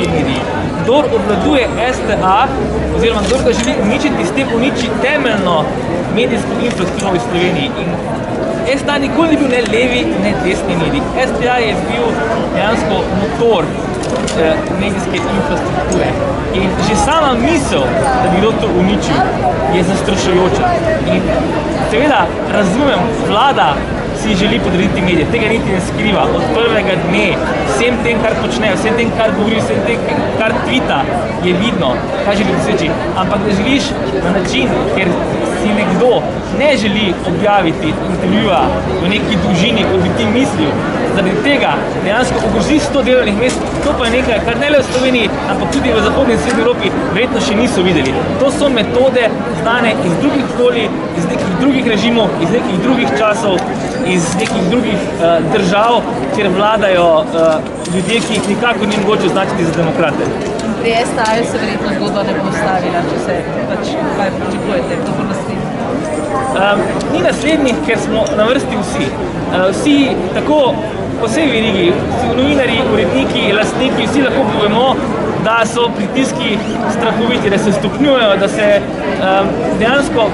mediji. Kdor obvladuje STA, oziroma kdor ga želi uničiti, s tem uniči temeljno medijsko infrastrukturo v Sloveniji. In STA nikoli ni bil ne levi, ne desni medij. STA je bil dejansko motor medijske infrastrukture. In že sama misel, da bi kdo to uničil, je zastrašujoča. In seveda razumem, vlada si želi podrediti medije, tega niti ne skriva. Od prvega dne, vsem tem, kar počne, vsem tem, kar govori, vsem tem, kar tvita, je vidno, kaj želi doseči. Ampak da želiš na način, ker si nekdo ne želi objaviti intervjuja v neki dolžini, kot bi ti mislil, zaradi tega dejansko ogrozi 100 delovnih mest, to pa je nekaj, kar ne le v Sloveniji, ampak tudi v zahodni in srednji Evropi verjetno še niso videli. To so metode znane iz drugih okolij, iz nekih drugih režimov, iz nekih drugih časov, iz nekih drugih držav, kjer vladajo ljudje, ki jih nikako ni mogoče označiti za demokrate. Pri STA-ju se verjetno zgodba ne bo ustavila, če se kaj pričakujete, kdo bo naslednji? Ni naslednjih, ker smo na vrsti vsi. Vsi tako po vsej verigi, novinarji, uredniki, lastniki, vsi lahko povemo, da so pritiski strahoviti, da se stopnjujejo, da se dejansko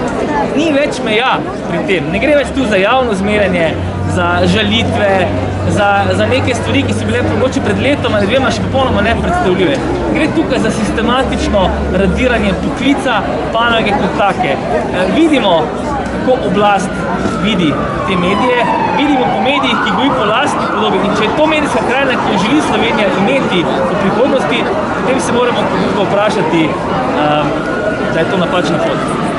ni več meja pri tem. Ne gre več tu za javno zmerjanje, za žalitve, za neke stvari, ki so bile mogoče pred letom ali dvema še popolnoma nepredstavljive. Gre tukaj za sistematično radiranje poklica, panoge kot take. Vidimo, kako oblast vidi te medije, vidimo po medijih, ki govori po lastni podobi. In če je to medijska krajina, ki jo želi Slovenija imeti v prihodnosti, potem se moramo vprašati, da je to napačna pot.